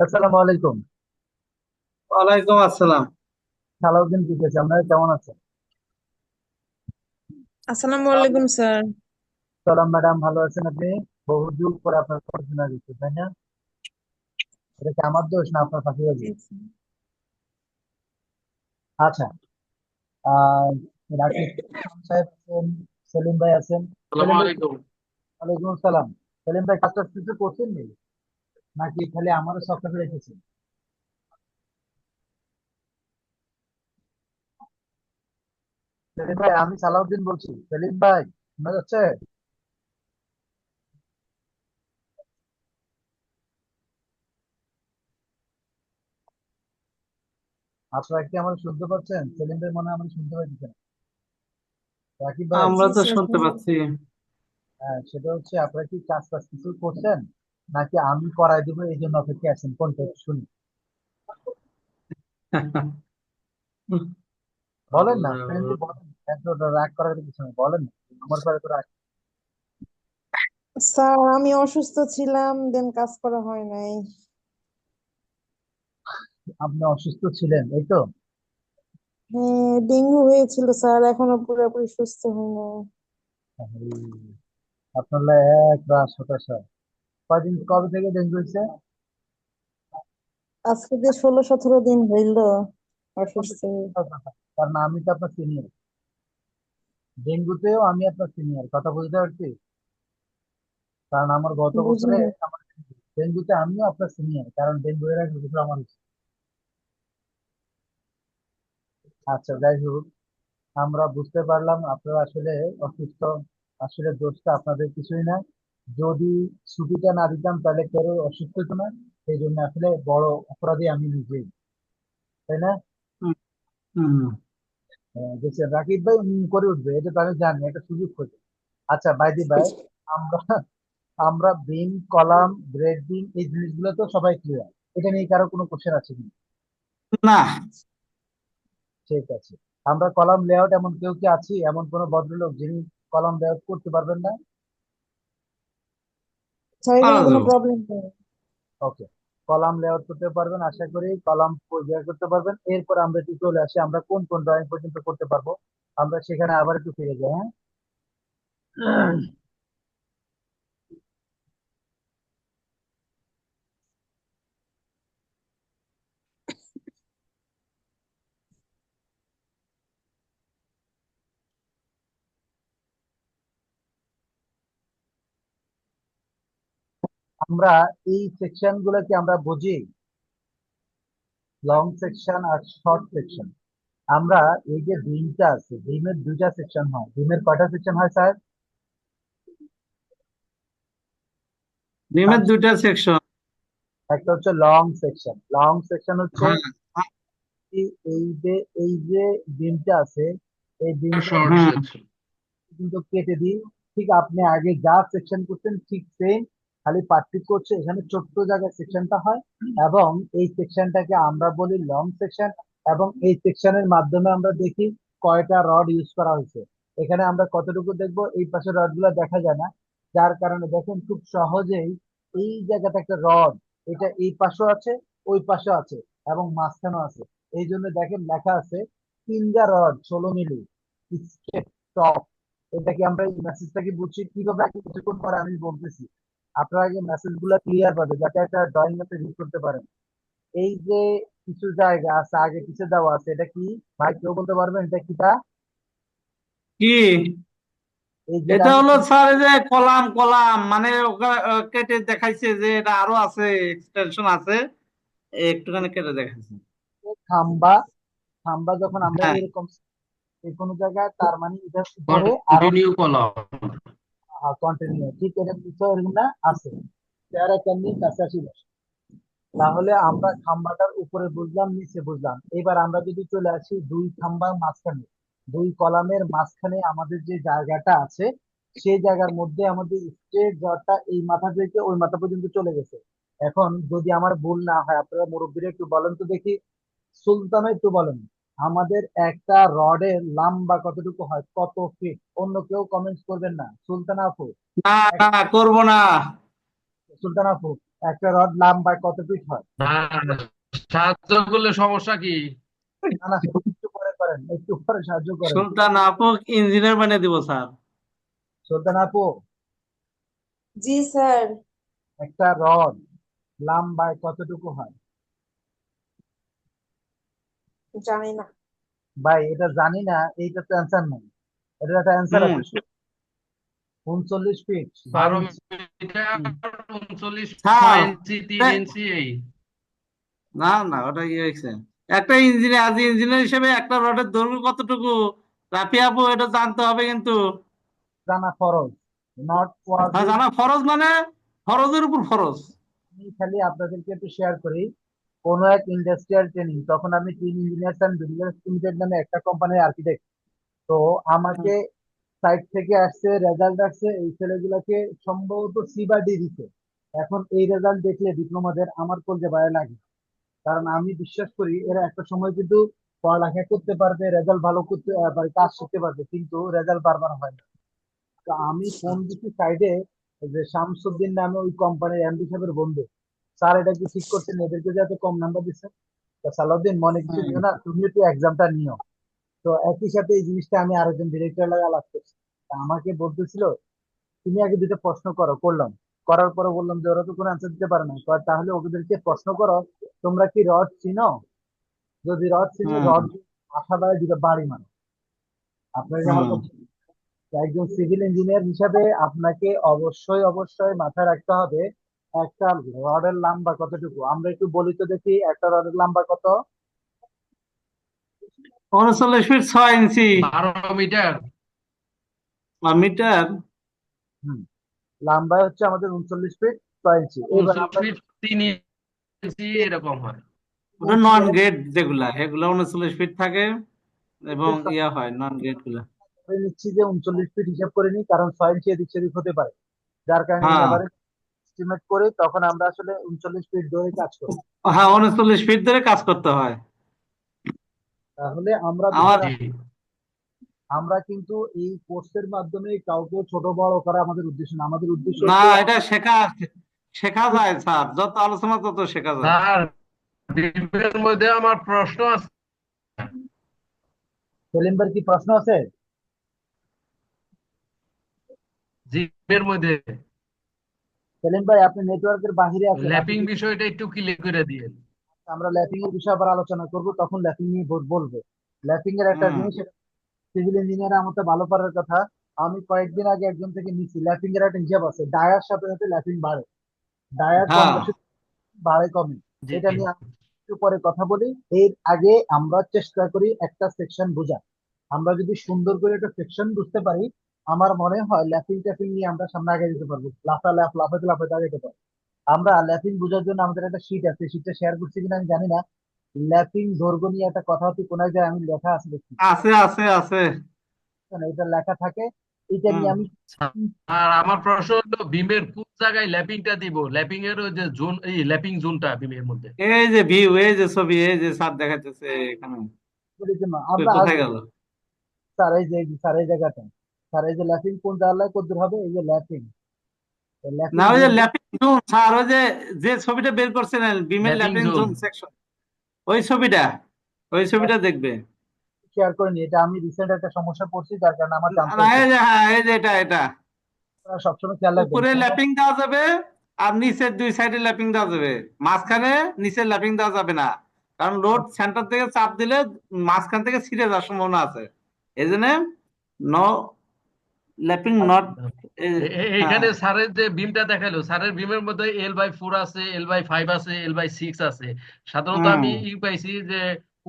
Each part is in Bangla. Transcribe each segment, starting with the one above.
আসসালামু আলাইকুম। ওয়ালাইকুম আসসালাম। সালাউদ্দিন জিজ্ঞেস, আপনারা কেমন আছেন? আসসালামু আলাইকুম স্যার। সালাম ম্যাডাম, ভালো আছেন আপনি? বহুযুগ পরে আপনার পড়াশোনা দিচ্ছে, তাই না? এটা কি আমার দোষ না আপনার ফাঁকিবাজি? আচ্ছা। আহ রাকিব সাহেব আছেন, সেলিম ভাই আছেন। আসসালামু সেলিম ভাই, আলাইকুম। ওয়ালাইকুম আসসালাম। সেলিম ভাই, কাজটা কিছু করছেন নি নাকি খালি আমারও সফটওয়্যার রেখেছেন? সেলিম ভাই, আমি সালাউদ্দিন বলছি। সেলিম ভাই, শোনা যাচ্ছে? আপনারা কি আমার শুনতে পাচ্ছেন? সেলিম ভাই মনে হয় আমার শুনতে পাচ্ছেন। রাকিব ভাই, আমরা জি তো স্যার, শুনতে পাচ্ছি। হ্যাঁ, সেটা হচ্ছে আপনারা কি কাজ টাজ কিছু করছেন নাকি আমি করাই দিব এই জন্য অপেক্ষা আছেন? কোনটা একটু শুনি, বলেন না ফ্রেন্ডলি, আল্লাহ। বলেন। এত রাগ করার কিছু নেই, বলেন না। আমার পরে তো রাগ। স্যার আমি অসুস্থ ছিলাম, দেন কাজ করা হয় নাই। আপনি অসুস্থ ছিলেন, এই তো? হ্যাঁ, ডেঙ্গু হয়েছিল স্যার, এখনো পুরোপুরি সুস্থ হয় না। এই, আপনার লা এক রাত হতাশা। কয়দিন, কবে থেকে ডেঙ্গু হয়েছে? আজকে যে 16-17 দিন হইল এখন তো অসুস্থ হয়ে। সত্যি কথা, কারণ আমি তো আপনার সিনিয়র। ডেঙ্গুতেও আমি আপনার সিনিয়র, কথা বুঝতে পারছি। কারণ আমার গত বছরে বুঝিনি। আমার ডেঙ্গুতে আমিও আপনার সিনিয়র, কারণ ডেঙ্গু এর আগে বছর আমার হয়েছে। আচ্ছা, যাই হোক, আমরা বুঝতে পারলাম আপনারা আসলে অসুস্থ। আসলে দোষটা আপনাদের কিছুই না। যদি ছুটিটা না দিতাম তাহলে কেউ অসুস্থ হতো না। সেই জন্য আসলে বড় অপরাধী আমি নিজেই, তাই না? হুম, হুম। যে রাকিব ভাই করে উঠবে এটা তো আমি জানি, একটা সুযোগ খুঁজে। আচ্ছা, বাইদি ভাই, আমরা আমরা বিন কলাম ব্রেড বিন এই জিনিসগুলো তো সবাই ক্লিয়ার। এটা নিয়ে কারো কোনো কোশ্চেন আছে কি? না। ঠিক আছে। আমরা কলাম লেআউট, এমন কেউ কি আছি, এমন কোনো ভদ্রলোক যিনি কলাম লেআউট করতে পারবেন না? স্যার এখানে পারা কোনো যাবে। প্রবলেম নেই। ওকে, কলাম লেআউট করতে পারবেন আশা করি, কলাম পরিষ্কার করতে পারবেন। এরপর আমরা একটু চলে আসি আমরা কোন কোন ড্রয়িং পর্যন্ত করতে পারবো। আমরা সেখানে আবার একটু ফিরে যাই, হ্যাঁ। আমরা এই সেকশন গুলোকে আমরা বুঝি লং সেকশন আর শর্ট সেকশন। আমরা এই যে ডিমটা আছে, ডিমের দুইটা সেকশন হয়। ডিমের কয়টা সেকশন হয় স্যার? ডিমের দুইটা সেকশন। একটা হচ্ছে লং সেকশন। লং সেকশন হচ্ছে হ্যাঁ। এই যে এই যে ডিমটা আছে, এই ডিমটা শর্ট সেকশন। কিন্তু কেটে দিই। ঠিক আপনি আগে যা সেকশন করছেন ঠিক সেম, খালি পার্থক্য হচ্ছে এখানে ছোট্ট জায়গায় সেকশনটা হয়। এবং এই সেকশনটাকে আমরা বলি লং সেকশন। এবং এই সেকশনের মাধ্যমে আমরা দেখি কয়টা রড ইউজ করা হয়েছে। এখানে আমরা কতটুকু দেখবো, এই পাশে রড গুলা দেখা যায় না, যার কারণে দেখেন খুব সহজেই এই জায়গাটা একটা রড, এটা এই পাশেও আছে, ওই পাশেও আছে, এবং মাঝখানেও আছে। এই জন্য দেখেন লেখা আছে 3 রড 16 মিলি টপ। এটা কি আমরা এই মেসেজটা কি বুঝছি কিভাবে? আগে কিছুক্ষণ পরে আমি বলতেছি। আপনারা আগে মেসেজ গুলা ক্লিয়ার পাবে যাতে একটা ড্রয়িং এতে রিড করতে পারেন। এই যে কিছু জায়গা আছে আগে পিছিয়ে দেওয়া আছে, এটা কি? ভাই কেউ বলতে পারবেন এটা কিটা? কি? এই যে এটা আমি হলো স্যার এই যে কলাম কলাম মানে কেটে দেখাইছে যে এটা আরো আছে, এক্সটেনশন আছে। একটুখানি কেটে দেখাইছে। খাম্বা, খাম্বা যখন আমরা হ্যাঁ। এরকম যে কোনো জায়গায়, তার মানে এটা উপরে আরো কন্টিনিউ কলাম। কন্টিনিউ, ঠিক এটা পিছনে এরকম না আছে 13 কেমনি 85 বছর। তাহলে আমরা খাম্বাটার উপরে বুঝলাম, নিচে বুঝলাম। এবার আমরা যদি চলে আসি দুই খাম্বার মাঝখানে, দুই কলামের মাঝখানে আমাদের যে জায়গাটা আছে, সেই জায়গার মধ্যে আমাদের স্ট্রেট জটটা এই মাথা থেকে ওই মাথা পর্যন্ত চলে গেছে। এখন যদি আমার ভুল না হয়, আপনারা মুরব্বীরা একটু বলেন তো দেখি, সুলতানা একটু বলেন, আমাদের একটা রডের লম্বা কতটুকু হয়, কত ফিট? অন্য কেউ কমেন্টস করবেন না, সুলতানা আপু। না এক- না করবো না। সুলতানা আপু, একটা রড লম্বা কত ফিট হয়? না, সাহায্য করলে সমস্যা কি? না না, সেটা একটু পরে করেন, একটু পরে সাহায্য করেন। সুলতান আপু ইঞ্জিনিয়ার বানিয়ে দিব স্যার। সুলতানা আপু, জি স্যার। একটা রড লম্বায় কতটুকু হয়? জানি না। ভাই এটা জানি না, এইটা তো অ্যান্সার নেই, এটা একটা অ্যান্সার হুম। আছে। 39 ফিট 6 12 ইঞ্চি। মিটার, 39, স্যার 6 ইঞ্চি, 3 ইঞ্চি এই। না না, ওটা কি হয়েছে, একটা ইঞ্জিনিয়ার আজ ইঞ্জিনিয়ার হিসেবে একটা রডের দৈর্ঘ্য কতটুকু রাফি আপু এটা জানতে হবে কিন্তু। জানা ফরজ, নট ওয়াজিব। জানা ফরজ মানে ফরজের উপর ফরজ। আমি খালি আপনাদেরকে একটু শেয়ার করি, কোন এক ইন্ডাস্ট্রিয়াল ট্রেনিং, তখন আমি team engineers and builders limited নামে একটা কোম্পানির আর্কিটেক্ট। তো আমাকে সাইট থেকে আসছে, রেজাল্ট আসছে, এই ছেলেগুলোকে সম্ভবত সি বা ডি দিছে। এখন এই রেজাল্ট দেখলে ডিপ্লোমাদের আমার কলজে বাইরে লাগে, কারণ আমি বিশ্বাস করি এরা একটা সময় কিন্তু পড়ালেখা করতে পারবে, রেজাল্ট ভালো করতে পারে, কাজ শিখতে পারবে, কিন্তু রেজাল্ট বারবার হয় না। তো আমি ফোন দিচ্ছি সাইডে, যে শামসুদ্দিন নামে ওই কোম্পানির এমডি সাহেবের বন্ধু, স্যার এটা কি ঠিক করছেন, এদেরকে যাতে কম নাম্বার দিচ্ছে। তো সালাউদ্দিন মনে কিছু নিও না, তুমি একটু এক্সামটা নিও। তো একই সাথে এই জিনিসটা আমি আরেকজন ডিরেক্টর লাগে আলাপ করছি। তা আমাকে বলতেছিল, তুমি আগে দুটো প্রশ্ন করো, করলাম। করার পরে বললাম যে ওরা তো কোনো অ্যান্সার দিতে পারে না, তাহলে ওদেরকে প্রশ্ন করো, তোমরা কি রড চিনো? যদি রড চিনো, হুম রড আঠা দ্বারা দুটো বাড়ি মারো। আপনার যে আমার হুম। কথা, একজন সিভিল ইঞ্জিনিয়ার হিসাবে আপনাকে অবশ্যই অবশ্যই মাথায় রাখতে হবে একটা রডের লম্বা কতটুকু। আমরা একটু বলি তো দেখি, একটা রডের লম্বা কত? 39 ফিট 6 ইঞ্চি। 12 মিটার। মিটার। হুম, লম্বা হচ্ছে আমাদের 39 ফিট 6 ইঞ্চি। এবার 39 আমরা ফিট 3 ইঞ্চি এরকম হয়। ওটা নন গ্রেড যেগুলা এগুলা 39 ফিট থাকে এবং ইয়া হয় নন গ্রেড গুলা। ধরে নিচ্ছি যে 39 ফিট হিসাব করে নিই, কারণ 6 ইঞ্চি এদিক সেদিক হতে পারে, যার কারণে হ্যাঁ এভারেজ এস্টিমেট করি, তখন আমরা আসলে 39 ফিট ধরে কাজ করি। হ্যাঁ, 39 ফিট ধরে কাজ করতে হয়। তাহলে আমরা আমার বিষয়, জি। আমরা কিন্তু এই কোর্সের মাধ্যমে কাউকে ছোট বড় করা আমাদের উদ্দেশ্য না, আমাদের উদ্দেশ্য না, হচ্ছে এটা শেখা শেখা যায় স্যার, যত আলোচনা তত শেখা যায়। স্যার, ডিবের মধ্যে আমার প্রশ্ন আছে। সেলিম ভাইয়ের কি প্রশ্ন আছে? জিমের মধ্যে সেলিম ভাই, আপনি নেটওয়ার্কের বাহিরে আছেন, আপনি ল্যাপিং কি? বিষয়টা একটু ক্লিয়ার করে দিয়েন। আমরা ল্যাপিং এর বিষয়ে আবার আলোচনা করব, তখন ল্যাপিং নিয়ে বলবো। ল্যাপিং এর একটা হুম। জিনিস, সিভিল ইঞ্জিনিয়ার আমার তো ভালো পারার কথা। আমি কয়েকদিন আগে একজন থেকে নিচ্ছি, ল্যাপিং এর একটা হিসাব আছে, ডায়ার সাথে সাথে ল্যাপিং বাড়ে, ডায়ার কম হ্যাঁ। বেশি বাড়ে কমে। জি। এটা নিয়ে আমি একটু পরে কথা বলি। এর আগে আমরা চেষ্টা করি একটা সেকশন বোঝা। আমরা যদি সুন্দর করে একটা সেকশন বুঝতে পারি, আমার মনে হয় ল্যাপিং ট্যাপিং নিয়ে আমরা সামনে আগে যেতে পারবো, লাফাতে লাফাতে আগে যেতে পারবো। আমরা ল্যাপিং বোঝার জন্য আমাদের একটা শীট আছে, শীটটা শেয়ার করছি কিনা আমি জানি না। ল্যাপিং দৈর্ঘ্য নিয়ে একটা কথা হচ্ছে, কোন এক জায়গায় আমি লেখা আছে দেখছি, আছে আছে আছে। এটা লেখা থাকে। এটা হুম। নিয়ে আমি, আর আমার প্রশ্ন হলো বিমের কোন জায়গায় ল্যাপিংটা দিব, ল্যাপিং এর ওই যে জোন, এই ল্যাপিং জোনটা বিমের মধ্যে। এই যে ভিউ, এই যে ছবি, এই যে স্যার দেখাচ্ছে এখানে। বলির জন্য কই আমরা কোথায় আসবো। গেল? স্যার এই যে, স্যার এই জায়গাটা, স্যার এই যে ল্যাপিং কোন জায়গায় কদ্দূর হবে, এই যে ল্যাপিং, না, ল্যাপিং ওই যে জোন ল্যাপিং জোন স্যার, ওই যে যে ছবিটা বের করছিলেন বিমের lapping lapping zone. Zone section, ওই ছবিটা, ওই ছবিটা দেখবে। শেয়ার করে নি। এটা আমি রিসেন্ট একটা সমস্যা পড়ছি, যার কারণে আমার জানতে না, হচ্ছে। এই যে হ্যাঁ, এই যে এটা এটা আপনারা সবসময় খেয়াল রাখবেন উপরে কোনো, ল্যাপিং দেওয়া যাবে আর নিচের দুই সাইডে ল্যাপিং দেওয়া যাবে, মাঝখানে নিচের ল্যাপিং দেওয়া যাবে না, কারণ লোড সেন্টার থেকে চাপ দিলে মাঝখান থেকে ছিঁড়ে যাওয়ার সম্ভাবনা আছে। এই জন্য নো ল্যাপিং নট। হ্যাঁ এখানে স্যারের যে বিমটা দেখালো, স্যারের বিমের মধ্যে L/4 আছে, L/5 আছে, L/6 আছে। সাধারণত হুম আমি পাইছি যে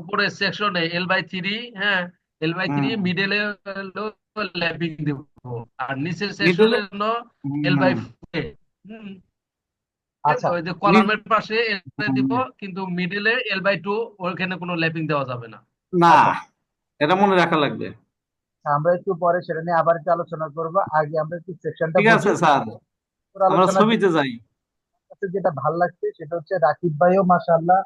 উপরের সেকশনে L/3, হ্যাঁ, L/3 হুম। মিডলে হলো ল্যাপিং দেব, আর নিচের মিডলে সেকশনের জন্য হুম। L/4। হুম, আচ্ছা, ওই যে মি- কলামের পাশে দিব, হুম। কিন্তু মিডলে L/2 ওখানে কোনো ল্যাপিং দেওয়া যাবে না। না, আচ্ছা, এটা মনে রাখা লাগবে। আমরা একটু পরে সেটা নিয়ে আবার একটু আলোচনা করবো, আগে আমরা একটু সেকশনটা ঠিক আছে বুঝি। স্যার, আমরা আলোচনার ছবিতে যাই। কাছে যেটা ভাল লাগছে সেটা হচ্ছে রাকিব ভাইও মাশাআল্লাহ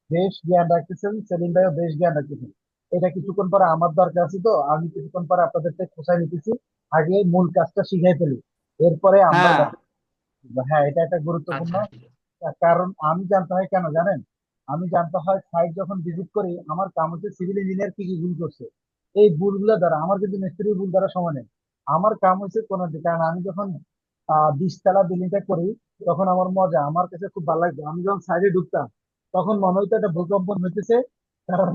বেশ জ্ঞান রাখতেছেন, সেলিম ভাইও বেশ জ্ঞান রাখতেছেন। এটা কিছুক্ষণ পরে আমার দরকার আছে, তো আমি কিছুক্ষণ পরে আপনাদেরকে খোঁচাই নিতেছি। আগে মূল কাজটা শিখাই ফেলি, এরপরে আমরা হ্যাঁ, বাকি। হ্যাঁ, এটা একটা গুরুত্বপূর্ণ। আচ্ছা ঠিক আছে। কারণ আমি জানতে হয় কেন জানেন? আমি জানতে হয় সাইট যখন ভিজিট করি, আমার কাম হচ্ছে সিভিল ইঞ্জিনিয়ার কি কি ভুল করছে। এই ভুলগুলো দ্বারা আমার কিন্তু মিস্ত্রির ভুল দ্বারা সমান নেই। আমার কাম হচ্ছে কোন, কারণ আমি যখন 20 তলা বিল্ডিংটা করি, তখন আমার মজা, আমার কাছে খুব ভালো লাগতো। আমি যখন সাইডে ঢুকতাম, তখন মনে হতো একটা ভূকম্পন হইতেছে। কারণ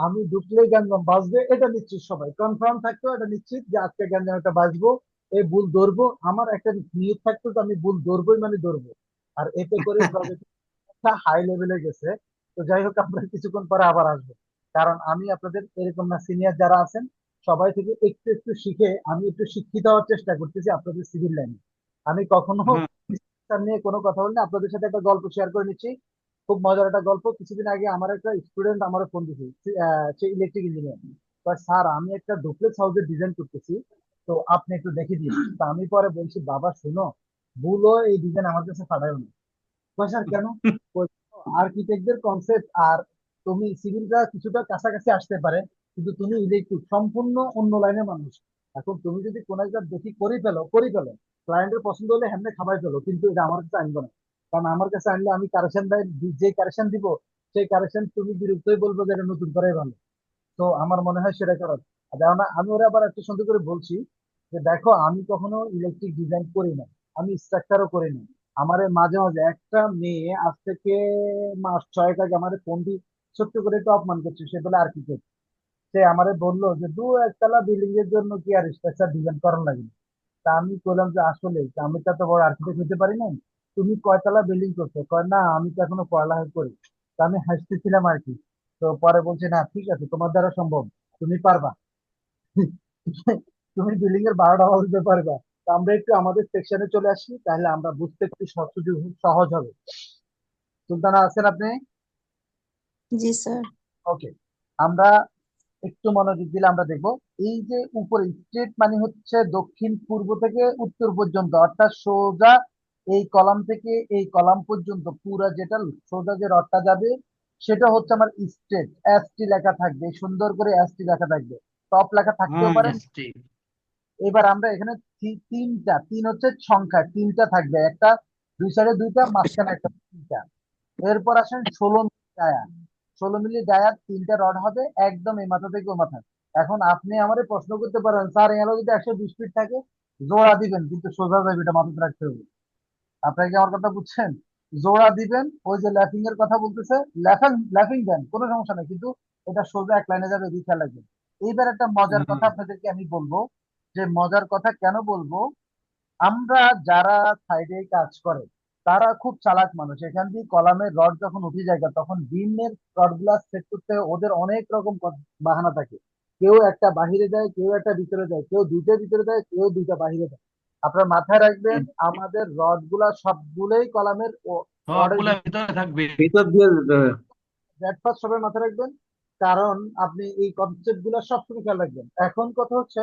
আমি ঢুকলেই গ্যাঞ্জাম বাজবে, এটা নিশ্চিত, সবাই কনফার্ম থাকতো, এটা নিশ্চিত যে আজকে গ্যাঞ্জাম একটা বাজবো, এই ভুল ধরবো। আমার একটা নিয়ত থাকতো যে আমি ভুল ধরবোই, মানে ধরবো। আর এতে করে প্রজেক্ট হাই লেভেলে গেছে। তো যাই হোক, আমরা কিছুক্ষণ পরে আবার আসবো। কারণ আমি আপনাদের এরকম না, সিনিয়র যারা আছেন সবাই থেকে একটু একটু শিখে আমি একটু শিক্ষিত হওয়ার চেষ্টা করতেছি আপনাদের সিভিল লাইনে। আমি কখনো হুম, শিক্ষা নিয়ে কোনো কথা বলি না, আপনাদের সাথে একটা গল্প শেয়ার করে নিচ্ছি। খুব মজার একটা গল্প। কিছুদিন আগে আমার একটা স্টুডেন্ট আমার ফোন দিয়েছে, সে ইলেকট্রিক ইঞ্জিনিয়ার। স্যার, আমি একটা ডুপ্লেক্স হাউসের ডিজাইন করতেছি, তো আপনি একটু দেখে দিন। তা আমি পরে বলছি, বাবা শুনো, ভুলও এই ডিজাইন আমার কাছে পাঠায় না। স্যার কেন? আর্কিটেক্টদের কনসেপ্ট আর তুমি সিভিলরা কিছুটা কাছাকাছি আসতে পারে, কিন্তু তুমি ইলেকট্রিক সম্পূর্ণ অন্য লাইনের মানুষ। এখন তুমি যদি কোনো একটা দেখি করি ফেলো, ক্লায়েন্টের পছন্দ হলে হেমনে খাবাই ফেলো, কিন্তু এটা আমার কাছে আনবো না। কারণ আমার কাছে আনলে আমি কারেকশন যে কারেকশন দিব, সেই কারেকশন তুমি বিরক্তই বলবো যে এটা নতুন করাই ভালো। তো আমার মনে হয় সেটা করা। দেখো না, আমি ওরা আবার একটু সুন্দর করে বলছি যে দেখো, আমি কখনো ইলেকট্রিক ডিজাইন করি না, আমি স্ট্রাকচারও করি না। আমার এই মাঝে মাঝে একটা মেয়ে আজ থেকে মাস 6 আগে আমার ফোন দিয়ে ছোট্ট করে একটু অপমান করছে, সে বলে আর্কিটেক্ট। সে আমারে বললো যে 2 একতলা বিল্ডিং এর জন্য কি আর স্ট্রাকচার ডিজাইন করার লাগে? তা আমি বললাম যে আসলে আমি তো এত বড় আর্কিটেক্ট হতে পারি না। তুমি কয়তলা বিল্ডিং করছো? কয় না, আমি তো এখনো পড়ালেখা করি। তা আমি হাসতেছিলাম আর কি। তো পরে বলছে, না ঠিক আছে, তোমার দ্বারা সম্ভব, তুমি পারবা। তুমি বিল্ডিং এর 12টা হল দিতে পারবা। তো আমরা একটু আমাদের সেকশনে চলে আসি, তাহলে আমরা বুঝতে একটু সহজ হবে। সুলতানা আছেন আপনি? জি স্যার। ওকে, আমরা একটু মনোযোগ দিলে আমরা দেখবো, এই যে উপরে স্ট্রেট মানে হচ্ছে দক্ষিণ পূর্ব থেকে উত্তর পর্যন্ত, অর্থাৎ সোজা এই কলাম থেকে এই কলাম পর্যন্ত পুরা যেটা সোজা যে রডটা যাবে, সেটা হচ্ছে আমার স্ট্রেট। এসটি লেখা থাকবে, সুন্দর করে এসটি লেখা থাকবে, টপ লেখা থাকতেও হুম, পারে। এসটি। এবার আমরা এখানে তিন হচ্ছে সংখ্যা, তিনটা থাকবে, একটা দুই সাইডে দুইটা, মাঝখানে একটা, তিনটা। এরপর আসেন 16 মিলি ডায়া। 16 মিলি ডায়ার তিনটা রড হবে, একদম এই মাথা থেকে ও মাথা। এখন আপনি আমারে প্রশ্ন করতে পারেন, স্যার এগুলো যদি 120 ফিট থাকে, জোড়া দিবেন কিন্তু সোজা যাবে, এটা মাথায় রাখতে হবে। আপনারা কি আমার কথা বুঝছেন? জোড়া দিবেন, ওই যে ল্যাপিং এর কথা বলতেছে, ল্যাপিং দেন, কোনো সমস্যা নেই, কিন্তু এটা সোজা এক লাইনে যাবে, এদিকে খেয়াল রাখবেন। এইবার একটা মজার হুম, কথা আপনাদেরকে আমি বলবো, যে মজার কথা কেন বলবো, আমরা যারা সাইডে কাজ করে তারা খুব চালাক মানুষ। এখান দিয়ে কলামের রড যখন উঠে যায়, তখন বিমের রড গুলা সেট করতে ওদের অনেক রকম বাহানা থাকে। কেউ একটা বাহিরে যায়, কেউ একটা ভিতরে যায়, কেউ দুইটা ভিতরে যায়, কেউ দুইটা বাহিরে যায়। আপনার মাথায় রাখবেন, আমাদের রড গুলা সবগুলোই কলামের রডের সবগুলা ভিতরে থাকবে। ভিতর দিয়ে যেতে হবে। ব্রেকফাস্ট সবাই মাথায় রাখবেন। কারণ আপনি এই কনসেপ্ট গুলো সবসময় খেয়াল রাখবেন। এখন কথা হচ্ছে,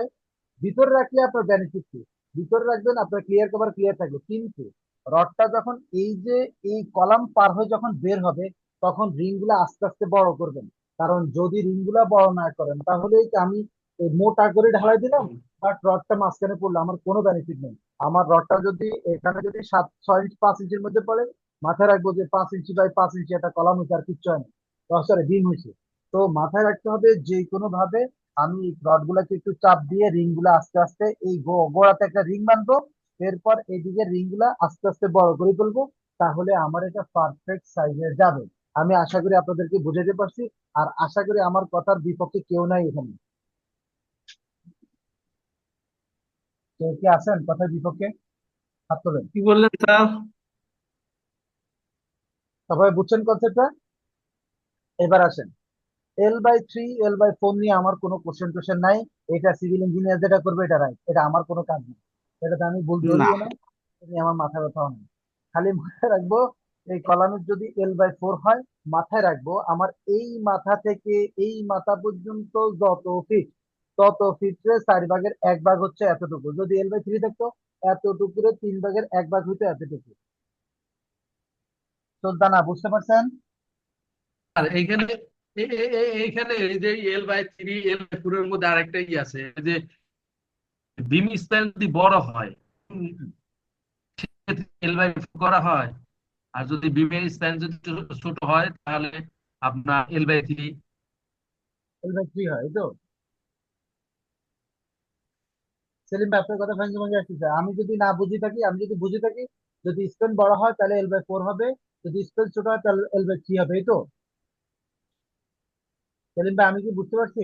ভিতরে রাখলে আপনার বেনিফিট কি? ভিতরে রাখবেন, আপনার ক্লিয়ার কভার ক্লিয়ার থাকবে, কিন্তু রডটা যখন এই যে এই কলাম পার হয়ে যখন বের হবে, তখন রিং গুলা আস্তে আস্তে বড় করবেন। কারণ যদি রিং গুলা বড় না করেন, তাহলে এই যে আমি এই মোটা করে ঢালাই দিলাম, বাট রডটা মাঝখানে পড়লো, আমার কোনো বেনিফিট নেই। আমার রডটা যদি এখানে যদি 7 6 ইঞ্চি 5 ইঞ্চির মধ্যে পড়ে, মাথায় রাখবো যে 5 ইঞ্চি বাই 5 ইঞ্চি একটা কলাম হয়েছে, আর কিচ্ছু হয় না, সরি বিম হয়েছে। তো মাথায় রাখতে হবে যে কোনো ভাবে আমি রড গুলাকে একটু চাপ দিয়ে রিং গুলা আস্তে আস্তে এই গোড়াতে একটা রিং বানবো। এরপর এইদিকে রিং গুলা আস্তে আস্তে বড় করে ফেলবো, তাহলে আমার এটা পারফেক্ট সাইজে যাবে। আমি আশা করি আপনাদেরকে বুঝাতে পারছি। আর আশা করি আমার কথার বিপক্ষে কেউ নাই এখানে। কেউ কি আছেন কথার বিপক্ষে? হাত তোলেন। কি বললেন স্যার? সবাই বুঝছেন কনসেপ্টটা? এবার আসেন, L/3 L/4 নিয়ে আমার কোনো কোশ্চেন টোশ্চেন নাই। এটা সিভিল ইঞ্জিনিয়ার যেটা করবে এটা রাইট, এটা আমার কোনো কাজ নেই। এটাতে আমি ভুল না, ধরিও না, এটা নিয়ে আমার মাথা ব্যথাও নেই। খালি মাথায় রাখবো, এই কলামের যদি L/4 হয়, মাথায় রাখবো আমার এই মাথা থেকে এই মাথা পর্যন্ত যত ফিট, তত ফিটে 4/1 ভাগ হচ্ছে এতটুকু। যদি L/3 থাকতো, এতটুকুরে 3/1 ভাগ হইতো এতটুকু। সুলতানা বুঝতে পারছেন? আর এইখানে এইখানে এই যে L/3 L/4 এর মধ্যে আরেকটা আছে, এই যে বিম স্প্যান যদি বড় হয় L/4 করা হয়, আর যদি বিমের স্প্যান যদি ছোট হয় তাহলে আপনার L/3। L/3 হয়, এই তো। সেলিম ভাই, আপনার কথা ভেঙে ভেঙে আসতেছে। আমি যদি না বুঝি থাকি, আমি যদি বুঝে থাকি, যদি স্পেন বড় হয় তাহলে L/4 হবে, যদি স্পেন ছোট হয় তাহলে L/3 হবে, এই তো। সেলিম ভাই, আমি কি বুঝতে পারছি?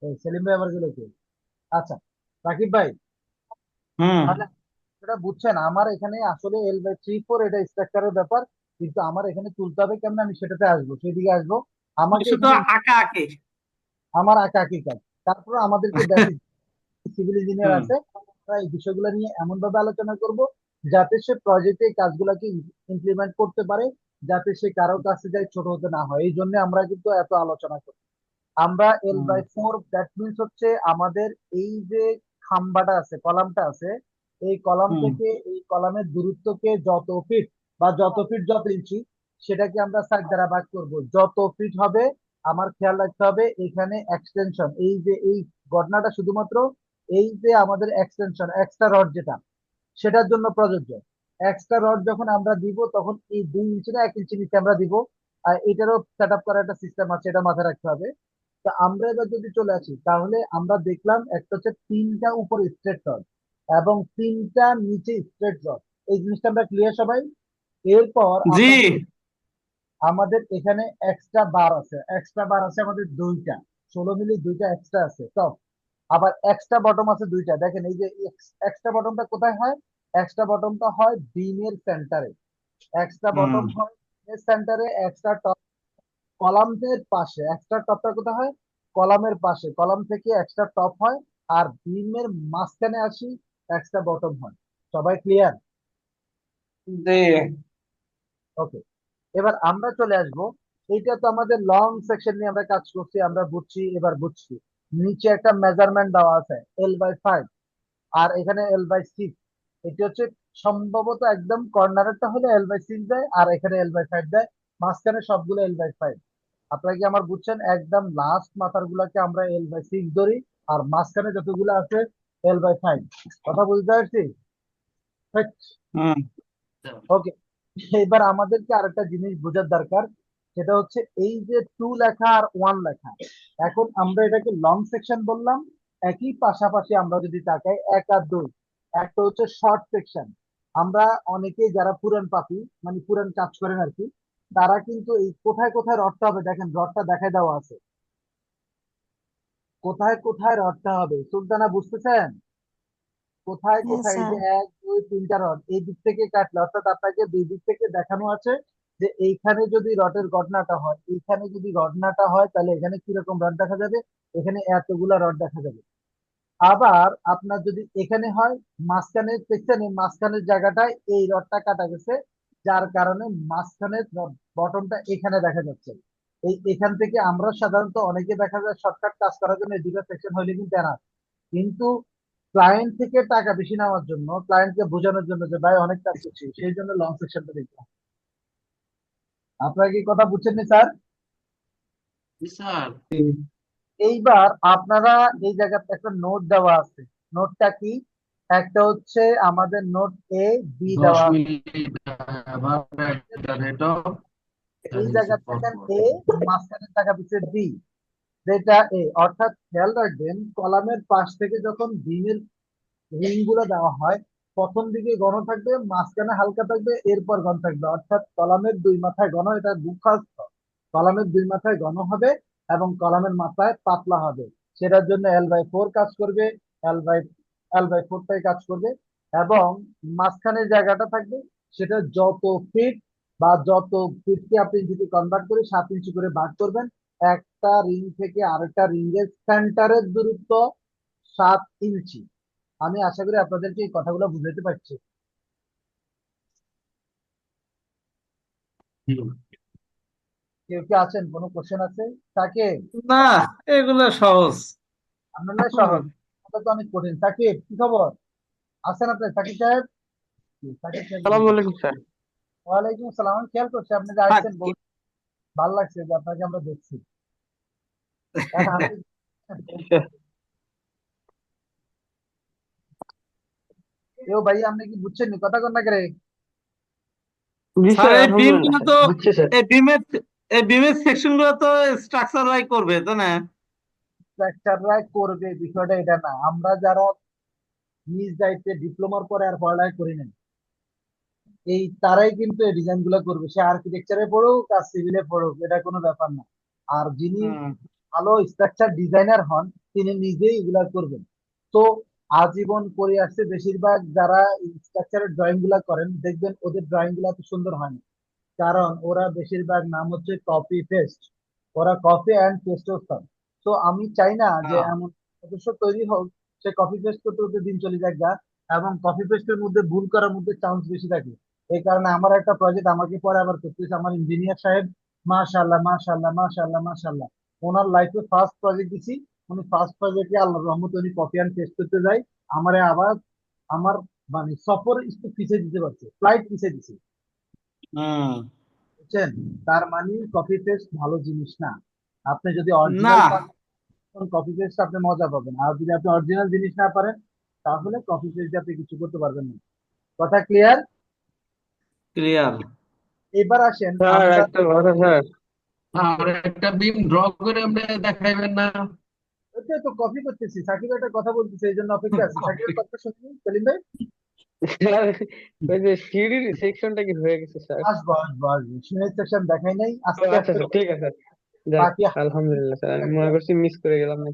এই সেলিম ভাই আবার গেল কি? আচ্ছা, রাকিব ভাই, হুম। তাহলে এটা বুঝছেন, আমার এখানে আসলে L/3/4 এটা স্ট্রাকচারের ব্যাপার, কিন্তু আমার এখানে তুলতে হবে কেমন, আমি সেটাতে আসবো, সেদিকে আসবো। আমাকে শুধু এখানে আঁকা আঁকি। আমার আঁকা আঁকি কাজ, তারপর আমাদেরকে বেসিক সিভিল ইঞ্জিনিয়ার হুম। আছে, আমরা এই বিষয়গুলো নিয়ে এমন ভাবে আলোচনা করব যাতে সে প্রজেক্টে এই কাজগুলোকে ইমপ্লিমেন্ট করতে পারে, যাতে সে কারো কাছে যায় ছোট হতে না হয়। এই জন্য আমরা কিন্তু এত আলোচনা করি। আমরা হুম। L/4, দ্যাট মিনস হচ্ছে আমাদের এই যে খাম্বাটা আছে, কলামটা আছে, এই কলাম হুম। থেকে এই কলামের দূরত্বকে যত ফিট বা যত ফিট যত ইঞ্চি, সেটাকে আমরা সাইড দ্বারা ভাগ করব। যত ফিট হবে, আমার খেয়াল রাখতে হবে এখানে এক্সটেনশন, এই যে এই ঘটনাটা শুধুমাত্র এই যে আমাদের এক্সটেনশন এক্সট্রা রড যেটা, সেটার জন্য প্রযোজ্য। এক্সট্রা রড যখন আমরা দিব তখন এই 2 ইঞ্চি না 1 ইঞ্চি নিচে আমরা দিব। আর এটারও সেট আপ করার একটা সিস্টেম আছে, এটা মাথায় রাখতে হবে। তা আমরা এবার যদি চলে আসি, তাহলে আমরা দেখলাম একটা হচ্ছে 3টা উপরে স্ট্রেট রড এবং 3টা নিচে স্ট্রেট রড। এই জিনিসটা আমরা ক্লিয়ার সবাই? এরপর জি। আমরা যদি আমাদের এখানে এক্সট্রা বার আছে, এক্সট্রা বার আছে আমাদের 2টা, 16 মিলি 2টা এক্সট্রা আছে টপ। আবার এক্সট্রা বটম আছে 2টা। দেখেন এই যে এক্সট্রা বটমটা কোথায় হয়? এক্সট্রা বটমটা হয় বিমের সেন্টারে। এক্সট্রা হুম। বটম হয় বিমের সেন্টারে, এক্সট্রা টপ কলামের পাশে। এক্সট্রা টপটা কোথায় হয়? কলামের পাশে, কলাম থেকে এক্সট্রা টপ হয়। আর বিমের মাঝখানে আসি, এক্সট্রা বটম হয়। সবাই ক্লিয়ার? জি। ওকে, এবার আমরা চলে আসব। এইটা তো আমাদের লং সেকশন নিয়ে আমরা কাজ করছি, আমরা বুঝছি, এবার বুঝছি নিচে একটা মেজারমেন্ট দেওয়া আছে L/5, আর এখানে L/6। এটি হচ্ছে সম্ভবত একদম কর্নারেরটা হলে L/6 দেয়, আর এখানে L/5 দেয়, মাঝখানে সবগুলো L/5। আপনারা কি আমার বুঝছেন? একদম লাস্ট মাথার গুলাকে আমরা L/6 ধরি, আর মাঝখানে যতগুলো আছে L/5। কথা বুঝতে পারছি? হুম। ওকে, এবার আমাদেরকে আরেকটা জিনিস বোঝার দরকার, সেটা হচ্ছে এই যে 2 লেখা আর 1 লেখা, এখন আমরা এটাকে লং সেকশন বললাম। একই পাশাপাশি আমরা যদি তাকাই 1 আর 2, একটা হচ্ছে শর্ট সেকশন। আমরা অনেকেই যারা পুরান পাপি, মানে পুরান কাজ করেন আর কি, তারা কিন্তু এই কোথায় কোথায় রডটা হবে, দেখেন রডটা দেখায় দেওয়া আছে, কোথায় কোথায় রডটা হবে। সুলতানা, বুঝতেছেন? কোথায় হ্যাঁ কোথায় এই স্যার। যে 1 2 3টা রড এই দিক থেকে কাটলে, অর্থাৎ আপনাকে 2 দিক থেকে দেখানো আছে যে এইখানে যদি রডের ঘটনাটা হয়, এইখানে যদি ঘটনাটা হয়, তাহলে এখানে কিরকম রড দেখা যাবে, এখানে এতগুলা রড দেখা যাবে। আবার আপনার যদি এখানে হয়, মাঝখানে দেখছেন এই মাঝখানের জায়গাটায় এই রডটা কাটা গেছে, যার কারণে মাঝখানের বটনটা এখানে দেখা যাচ্ছে। এখান থেকে আমরা সাধারণত অনেকে দেখা যায় শর্টকাট কাজ করার জন্য এই দুটো সেকশন হইলে কিন্তু এনা, কিন্তু ক্লায়েন্ট থেকে টাকা বেশি নেওয়ার জন্য, ক্লায়েন্টকে বোঝানোর জন্য যে ভাই অনেক কাজ করছি, সেই জন্য লং সেকশনটা দেখলাম। আপনারা কি কথা বুঝছেন নি স্যার? জি স্যার। এইবার আপনারা এই জায়গাতে একটা নোট দেওয়া আছে। নোটটা কি? একটা হচ্ছে আমাদের নোট A B 10 দেওয়া আছে। মিলি ব্যবহার একটা রেট অফ এই জায়গা দেখেন A, মাঝখানে টাকা পিছিয়ে B, যেটা A, অর্থাৎ খেয়াল রাখবেন কলামের পাশ থেকে যখন বিমের রিং গুলো দেওয়া হয়, প্রথম দিকে ঘন থাকবে, মাঝখানে হালকা থাকবে, এরপর ঘন থাকবে, অর্থাৎ কলামের 2 মাথায় ঘন, এটা মুখাস্ত। কলামের 2 মাথায় ঘন হবে এবং কলামের মাথায় পাতলা হবে। সেটার জন্য L/4 কাজ করবে, এল বাই L/4টাই কাজ করবে। এবং মাঝখানের জায়গাটা থাকবে, সেটা যত ফিট বা যত ফিটকে আপনি যদি কনভার্ট করে 7 ইঞ্চি করে ভাগ করবেন, একটা রিং থেকে আরেকটা রিং এর সেন্টারের দূরত্ব 7 ইঞ্চি। আমি আশা করি আপনাদেরকে এই কথাগুলো বুঝাতে পারছি। কেউ কি আছেন, কোনো কোশ্চেন আছে তাকে? না, এগুলো সহজ। আপনার নয় হুম। সহজ, এটা তো অনেক কঠিন। সাকিব, কি খবর? আছেন আপনি সাকিব সাহেব? সাকিব সাহেব জি সালাম জি। আলাইকুম স্যার। ওয়ালাইকুম আসসালাম। আমি খেয়াল করছি আপনি যে আসছেন, বহুত ভালো লাগছে যে আপনাকে আমরা দেখছি। কারণ আপনি কেউ ভাই, আপনি কি বুঝছেন নি? কথা কন না করে। জি স্যার স্যার, এই বিম গুলো আলহামদুলিল্লাহ তো বুঝছি স্যার। এই বিমের সেকশন গুলো তো স্ট্রাকচার ওয়াই করবে তাই না? স্ট্রাকচাররা করবে, বিষয়টা এটা না। আমরা যারা নিজ দায়িত্বে ডিপ্লোমার পরে আর পড়ালেখা করি নাই, এই তারাই কিন্তু এই ডিজাইন গুলো করবে। সে আর্কিটেকচারে পড়ুক আর সিভিলে পড়ুক, এটা কোনো ব্যাপার না। আর যিনি হুম। ভালো স্ট্রাকচার ডিজাইনার হন, তিনি নিজেই এগুলা করবেন। তো আজীবন করে আসছে বেশিরভাগ যারা স্ট্রাকচারের ড্রয়িং গুলা করেন, দেখবেন ওদের ড্রয়িং গুলা এত সুন্দর হয় না। কারণ ওরা বেশিরভাগ নাম হচ্ছে কপি পেস্ট। ওরা কপি অ্যান্ড পেস্ট করে। তো আমি চাই না যে হ্যাঁ। এমন অবশ্য তৈরি হোক, সে কপি পেস্ট করতে করতে দিন চলে যাক গা, এবং কপি পেস্টের মধ্যে ভুল করার মধ্যে চান্স বেশি থাকে। এই কারণে আমার একটা প্রজেক্ট আমাকে পরে আবার করতেছে আমার ইঞ্জিনিয়ার সাহেব। মাশাআল্লাহ মাশাআল্লাহ মাশাআল্লাহ মাশাআল্লাহ, ওনার লাইফে ফার্স্ট প্রজেক্ট দিছি। উনি ফার্স্ট প্রজেক্টে আল্লাহর রহমতে উনি কপি অ্যান্ড পেস্ট করতে যাই, আমারে আবার আমার মানে সফর একটু পিছিয়ে দিতে পারছে, ফ্লাইট পিছিয়ে দিছে। হুম। বুঝছেন? তার মানে কপি পেস্ট ভালো জিনিস না। আপনি যদি না। অরিজিনাল পান, কপি পেস্ট আপনি মজা পাবেন। আর যদি আপনি অরিজিনাল জিনিস না পারেন, তাহলে কপি পেস্ট দিয়ে আপনি কিছু করতে পারবেন না। কথা ক্লিয়ার? ক্লিয়ার। এবার আসেন স্যার আমরা। একটা কথা স্যার। আর একটা বিম ড্র করে আমরা দেখাইবেন না? ওইটাই তো কপি করতেছি, সাকিব একটা কথা বলতেছে, এই জন্য অপেক্ষা আছি। সাকিবের কথা শুনি সেলিম ভাই। স্যার ওই যে সিঁড়ির সেকশনটা কি হয়ে গেছে স্যার? আসবো আসবো আসবো, সিনের সেকশন দেখাই নাই, ও আস্তে আচ্ছা আস্তে স্যার, ঠিক আছে। যাক, বাকি আলহামদুলিল্লাহ স্যার, আমি মনে করছি মিস করে গেলাম না।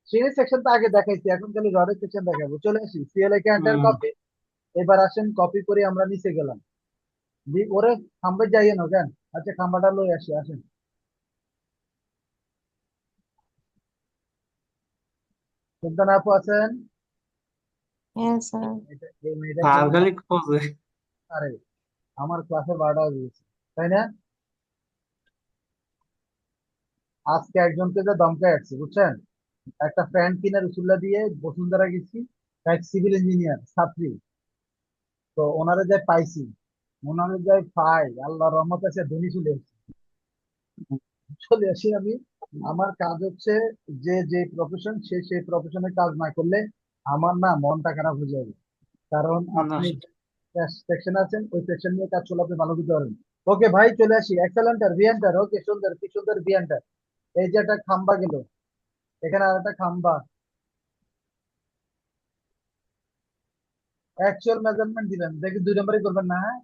সিনের সেকশন তো আগে দেখাইছি, এখন খালি রডের সেকশন দেখাবো। চলে আসি সিএলএ ক্যান্টার হুম। কপি। এবার আসেন কপি করে আমরা নিচে গেলাম। ওরে খাম্বে যাইয়ে না কেন? আচ্ছা, খাম্বাটা লই আসি, আসেন। সুলতান আপু আছেন? হ্যাঁ স্যার। এই মেয়েটার স্যার জন্য খালি খোঁজে। আরে আমার ক্লাসে 12টা বেজে গেছে, তাই না? আজকে একজনকে যে দমকায় আসছে, বুঝছেন? একটা ফ্যান কিনে রসুল্লা দিয়ে বসুন্ধরা গেছি, এক সিভিল ইঞ্জিনিয়ার ছাত্রী। তো ওনারে যাই পাইছি, ওনারে যাই পাই, আল্লাহ রহমত আছে, ধনী চলে এসেছি। চলে আসি আমি। আমার কাজ হচ্ছে, যে যে প্রফেশন, সে সেই প্রফেশনে কাজ না করলে আমার না মনটা খারাপ হয়ে যাবে। কারণ না। আপনি সেকশন আছেন, ওই সেকশন নিয়ে কাজ করলে আপনি ভালো করতে পারবেন। ওকে ভাই, চলে আসি। এক্সেলেন্টার ভিএন্টার, ওকে সুন্দর, কি সুন্দর ভিএন্টার। এই যে একটা খাম্বা গেল, এখানে আর একটা খাম্বা। অ্যাকচুয়াল মেজারমেন্ট দিবেন, দেখি 2 নম্বরই করবেন না, হ্যাঁ?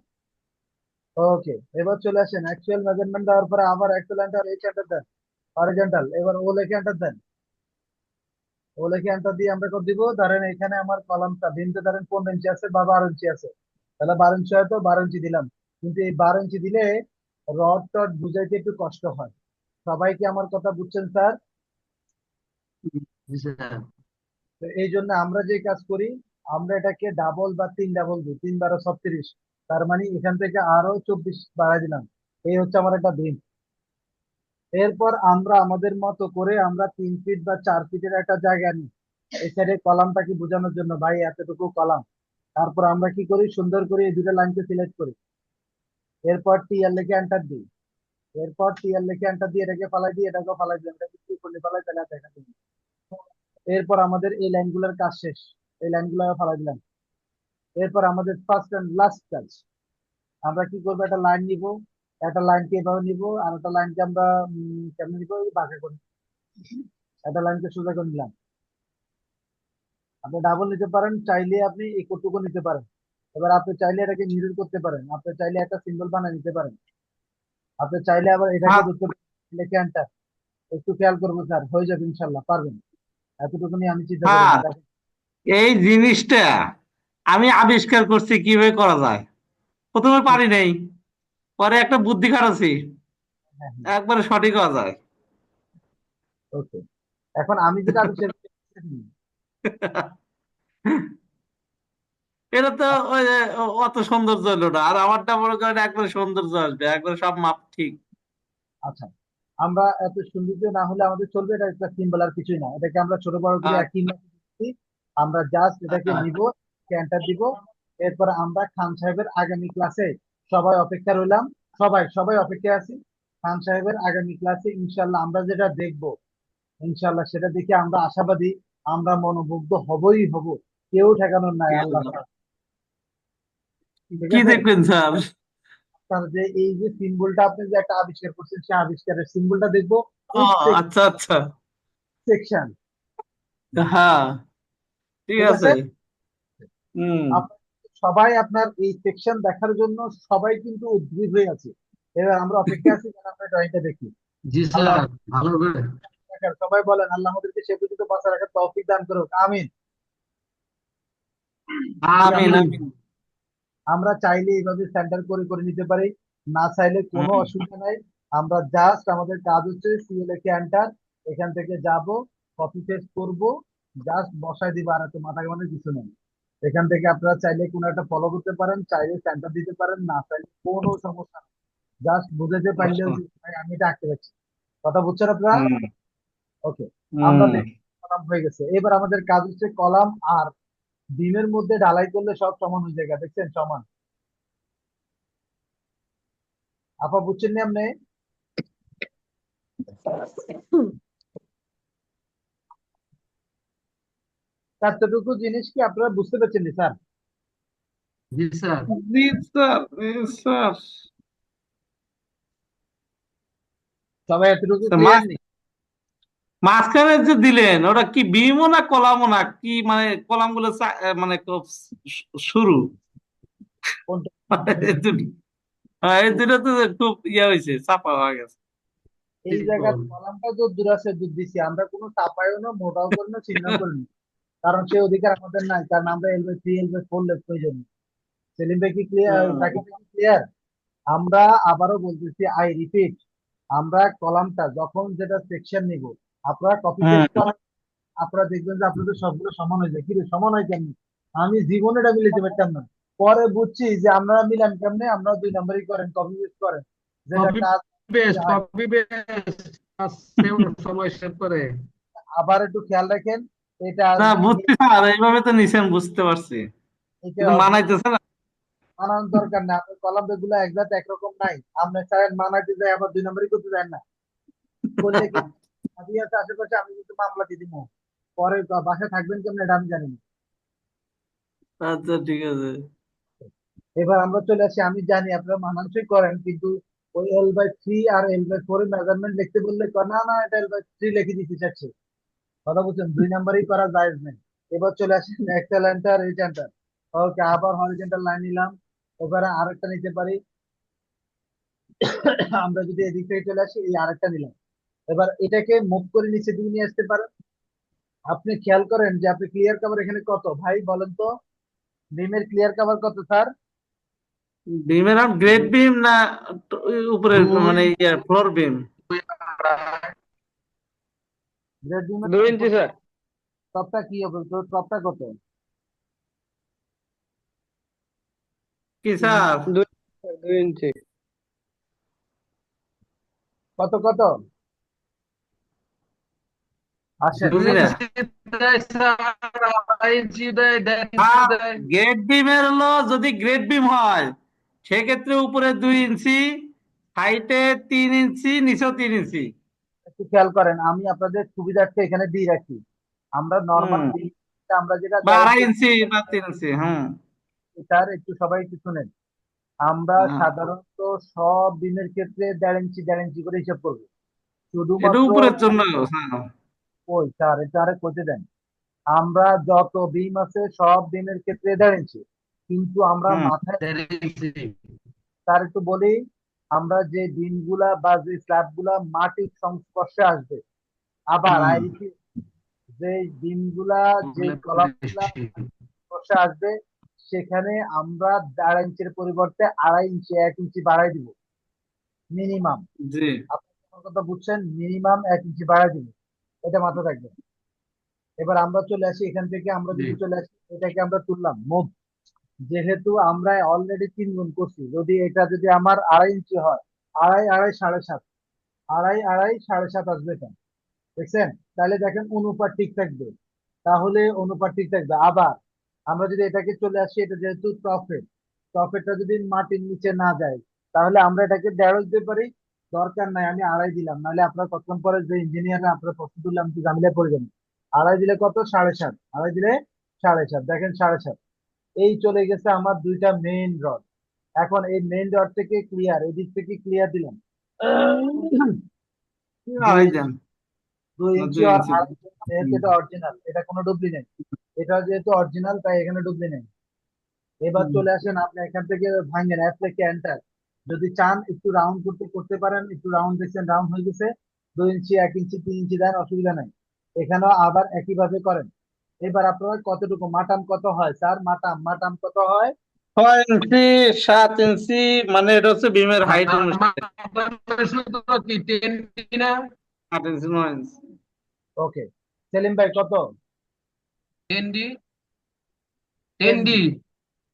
ওকে, এবার চলে আসেন। অ্যাকচুয়াল মেজারমেন্ট দেওয়ার পরে আবার এক্সেলেন্টার এই এন্টার দেন, হরিজন্টাল। এবার ও লেখে এন্টার দেন। ও লেখে এন্টার দিয়ে আমরা করে দিব। ধরেন এখানে আমার কলামটা বিমতে ধরেন 15 ইঞ্চি আছে বা 12 ইঞ্চি আছে, তাহলে 12 ইঞ্চি হয়তো 12 ইঞ্চি দিলাম। কিন্তু এই 12 ইঞ্চি দিলে রড টড বুঝাইতে একটু কষ্ট হয়। সবাই কি আমার কথা বুঝছেন স্যার? জি স্যার। তো এই জন্য আমরা যে কাজ করি, আমরা এটাকে ডাবল বা 3 ডাবল দিই, 3 12 36। তার মানে এখান থেকে আরো 24 বাড়াই দিলাম। এই হচ্ছে আমার একটা বিম। এরপর আমরা আমাদের মতো করে আমরা 3 ফিট বা 4 ফিটের একটা জায়গা নিই এই সাইডে কলামটাকে বোঝানোর জন্য, ভাই এতটুকু কলাম। তারপর আমরা কি করি, সুন্দর করে এই দুটো লাইনকে সিলেক্ট করি। এরপর টিএল লিখে এন্টার দিই। এরপর টিএল লিখে এন্টার দিয়ে এটাকে ফালাই দিই, এটাকে ফালাই দিই, এটাকে কি করলে ফালাই তাহলে আর দেখা দিই। এরপর আমাদের এই লাইনগুলোর কাজ শেষ। এই লাইনগুলো ফালাই দিলাম। এরপর আমাদের ফার্স্ট এন্ড লাস্ট কাজ, আমরা কি করবো, একটা লাইন নিব। একটা লাইনকে এভাবে নিব, আর একটা লাইনকে আমরা কেমন নিব, এই বাঁকা করে। একটা লাইনকে সোজা করে নিলাম। আপনি ডাবল নিতে পারেন, চাইলে আপনি একটুকু নিতে পারেন। এবার আপনি চাইলে এটাকে মিরর করতে পারেন, আপনি চাইলে একটা সিম্বল বানিয়ে নিতে পারেন। আপনি চাইলে আবার এটাকে স্যার ধরতে পারেন, লিখে এন্টার। একটু খেয়াল করবো স্যার, হয়ে যাবে ইনশাল্লাহ, পারবেন। এতটুকু নিয়ে আমি চিন্তা করি না, স্যার, দেখেন। এই জিনিসটা আমি আবিষ্কার করছি কিভাবে করা যায়। প্রথমে পারি নাই, পরে একটা বুদ্ধি খাটাচ্ছি, হ্যাঁ হ্যাঁ, একবারে সঠিক হওয়া যায়। ওকে। এখন আমি যেটা আবিষ্কার করেছি, এটা তো ওই যে অত সৌন্দর্য হলো না, আর আমারটা মনে করেন একবারে সৌন্দর্য আসবে, একবারে সব মাপ ঠিক। আচ্ছা, আমরা এত সৌন্দর্য না হলে আমাদের চলবে, এটা একটা সিম্বল আর কিছুই না। এটাকে আমরা ছোট বড় করে আর একই মাপে দিচ্ছি। আমরা জাস্ট এটাকে আর নিব, এন্টার দিব। এরপর আমরা খান সাহেবের আগামী ক্লাসে সবাই অপেক্ষা রইলাম। সবাই সবাই অপেক্ষায় আছি। খান সাহেবের আগামী ক্লাসে ইনশাল্লাহ আমরা যেটা দেখবো, ইনশাল্লাহ সেটা দেখে আমরা আশাবাদী, আমরা মনোমুগ্ধ হবই হব। কেউ ঠেকানোর নাই, আল্লাহ ছাড়া। ঠিক কি আছে? দেখবেন স্যার? তার যে এই যে সিম্বলটা আপনি যে একটা আবিষ্কার করছেন, সেই আবিষ্কারের সিম্বলটা দেখবো ও ইচ আচ্ছা আচ্ছা, সেকশন। হ্যাঁ ঠিক ঠিক আছে। আছে? হুম। সবাই আপনার এই সেকশন দেখার জন্য সবাই কিন্তু উদ্গ্রীব হয়ে আছে। এবার আমরা অপেক্ষা আছি যেন আমরা ড্রয়িংটা দেখি। জি আল্লাহ স্যার, ভালো করে। রাখার, সবাই বলেন আল্লাহ আমাদেরকে সে পর্যন্ত বাঁচা রাখার তৌফিক দান করুক, আমিন। ঠিক আমিন আছে? আমিন। আমরা চাইলে এইভাবে সেন্টার করে করে নিতে পারি, না চাইলে কোনো হুম। অসুবিধা নাই। আমরা জাস্ট আমাদের কাজ হচ্ছে সিএলএ এন্টার, এখান থেকে যাব, কপি পেস্ট করব, জাস্ট বসায় দিব, আর এত মাথা ঘামানোর কিছু নেই। এখান থেকে আপনারা চাইলে কোনো একটা ফলো করতে পারেন, চাইলে সেন্টার দিতে পারেন, না চাইলে কোনো সমস্যা নেই। জাস্ট বুঝাতে পারলেও যে ভাই আমি এটা আঁকতে পারছি। কথা বুঝছেন আপনারা? হুম। ওকে, আমরা হুম। দেখি কলাম হয়ে গেছে। এবার আমাদের কাজ হচ্ছে কলাম আর ডিমের মধ্যে ঢালাই করলে সব সমান হয়ে যায়, দেখছেন সমান। আপা বুঝছেন না আপনি? এতটুকু জিনিস কি আপনারা বুঝতে পারছেন স্যার? জি স্যার। জি স্যার, জি স্যার। সবাই এতটুকু স্যার, ক্লিয়ার নেই? মাঝখানে যে দিলেন ওটা কি বিমও না কলামও না কি, মানে কলাম গুলো মানে খুব শুরু কোনটা? এই দুটো, এই দুটো তো খুব ইয়ে হয়েছে, চাপা হয়ে গেছে। এই জায়গার কলামটা যে দূর আছে দূর দিছি, আমরা কোনো চাপাইও না, মোটাও করি না, চিহ্ন করি না। কারণ সে অধিকার আমাদের নাই, কারণ আমরা এল/3 এল/4 লেখা প্রয়োজন। সেলিম ভাই কি ক্লিয়ার? হুম। তাকে ক্লিয়ার? আমরা আবারও বলতেছি, আই রিপিট, আমরা কলামটা যখন যেটা সেকশন নিব, আপনারা কপি হুম। পেস্ট করেন, আপনারা দেখবেন যে আপনাদের সবগুলো সমান হয়ে যায়। কি রে, সমান হয় কেমনি? আমি জীবনে এটা মিলাতে পারতাম না। পরে বুঝছি যে আপনারা মিলান কেমনে, আমরা 2 নম্বরই করেন, কপি পেস্ট করেন, যেটা কপি কাজ পেস্ট, হয়। কপি পেস্ট, সেভ, সময় সেভ করে। আবার একটু খেয়াল রাখেন, এটা না আসবে বুঝছি স্যার, এইভাবে তো নিছেন, বুঝতে পারছি, এটা কিন্তু আসবে। মানাইতেছে না। মানানোর দরকার নেই, আপনার কলাম গুলো একজাত একরকম নাই। আপনি চাই মানাইতে যাই, আবার 2 নম্বরই করতে দেন না। করলে কি আমি আছে আশেপাশে, আমি কিন্তু মামলা দিয়ে দিব। পরে বাসায় থাকবেন কেমন এটা আমি জানি না। আচ্ছা ঠিক আছে। এবার আমরা চলে আসি, আমি জানি আপনারা মানানসই করেন, কিন্তু ওই L/3 আর L/4 এর মেজারমেন্ট লিখতে বললে না না এটা L/3 লিখে দিতে চাচ্ছে। কথা বলছেন, 2 নম্বরই করা যায় না। এবার চলে আসি নেক্সট এন্টার, এই এন্টার। ওকে, আবার হরিজন্টাল লাইন নিলাম। এবারে আরেকটা নিতে পারি। আমরা যদি এদিক থেকে চলে আসি, এই আরেকটা নিলাম। এবার এটাকে মুভ করে নিচে দিকে নিয়ে আসতে পারেন। আপনি খেয়াল করেন যে আপনি ক্লিয়ার কভার এখানে কত ভাই বলেন তো? বিমের ক্লিয়ার কভার কত স্যার? বিমের গ্রেড বিম না উপরে, দুই, মানে ফ্লোর বিম? দুই, আড়াই। গ্রেড বিমের 2 ইঞ্চি স্যার। টপটা কি হবে, তো টপটা কত? কি স্যার? 2 ইঞ্চি। কত কত? আসেন। দুই বুঝি না। ইঞ্চি দেয় স্যার, আড়াই ইঞ্চি দেয়, 1.5 ইঞ্চি আর দেয়। গ্রেড বিমের হলো, যদি গ্রেড বিম হয় সেক্ষেত্রে উপরে 2 ইঞ্চি, হাইটে 3 ইঞ্চি, নিচেও 3 ইঞ্চি। একটু খেয়াল করেন, আমি আপনাদের সুবিধার্থে এখানে দিয়ে রাখি। আমরা নর্মাল হুম। আমরা যেটা বা দেড় 2.5 ইঞ্চি বা 3 ইঞ্চি। হুম। স্যার একটু সবাই একটু শুনেন। আমরা হ্যাঁ। সাধারণত সব দিনের ক্ষেত্রে 1.5 ইঞ্চি 1.5 ইঞ্চি করে হিসাব করবো। এটা শুধুমাত্র উপরের জন্য। হ্যাঁ। ওই স্যার এটা আরে করতে দেন। আমরা যত বিম আছে সব বিমের ক্ষেত্রে 1.5 ইঞ্চি, কিন্তু আমরা হুম। মাথায় 1.5 ইঞ্চি। তার একটু বলি, আমরা যে বিমগুলা বা যে স্ল্যাব গুলা মাটির সংস্পর্শে আসবে, আবার হুম। আই রিপিট, যে বিমগুলা যে প্রবলেম কলামগুলা বেশি। সংস্পর্শে আসবে, সেখানে আমরা 1.5 ইঞ্চির পরিবর্তে 2.5 ইঞ্চি 1 ইঞ্চি বাড়াই দিব মিনিমাম। জি। আপনি আমার কথা বুঝছেন, মিনিমাম 1 ইঞ্চি বাড়াই দিব, এটা মাথায় রাখবেন। এবার আমরা চলে আসি এখান থেকে, আমরা জি যদি চলে আসি এটাকে আমরা তুললাম মুভ। যেহেতু আমরা অলরেডি 3 গুণ করছি, যদি এটা যদি আমার 2.5 ইঞ্চি হয়, আড়াই আড়াই 7.5, আড়াই আড়াই 7.5 আসবে এটা। দেখছেন? তাহলে দেখেন অনুপাত ঠিক থাকবে, তাহলে অনুপাত ঠিক থাকবে। আবার আমরা যদি এটাকে চলে আসি, এটা যেহেতু টফেট, টফেটটা যদি মাটির নিচে না যায়, তাহলে আমরা এটাকে 1.5 দিতে পারি। দরকার নাই, আমি 2.5 দিলাম, নাহলে আপনার কতক্ষণ পরে যে ইঞ্জিনিয়াররা আপনার প্রশ্ন তুললাম কি ঝামেলায় পড়ে যাবেন। 2.5 দিলে কত? 7.5। 2.5 দিলে 7.5, দেখেন 7.5। এই চলে গেছে আমার দুইটা মেইন রড। এখন এই মেইন রড থেকে ক্লিয়ার, এই দিক থেকে ক্লিয়ার দিলাম 2 আড়াই ইঞ্চি, দেন 2 না ইঞ্চি 2 আর ইঞ্চি। 2.5 যেহেতু এটা অরিজিনাল, এটা কোনো ডুবলি নেই। এটা যেহেতু অরিজিনাল তাই এখানে ডুবলি নেই। এবার চলে আসেন, আপনি এখান থেকে ভাঙেন, অ্যাপ লিখে এন্টার। যদি চান একটু রাউন্ড করতে করতে পারেন, একটু রাউন্ড দেখছেন রাউন্ড হয়ে গেছে। 2 ইঞ্চি, 1 ইঞ্চি, 3 ইঞ্চি দেন, অসুবিধা নাই। এখানেও আবার একইভাবে করেন। এবার আপনার কতটুকু মাটাম কত হয় স্যার? মাটাম মাটাম কত হয়? 6 ইঞ্চি, 7 ইঞ্চি, মানে এটা হচ্ছে বিমের হাইট অনুসারে। শুধু কি 10 না? 8 ইঞ্চি, 9 ইঞ্চি। ওকে, সেলিম ভাই কত? 10D, 10 10D, D.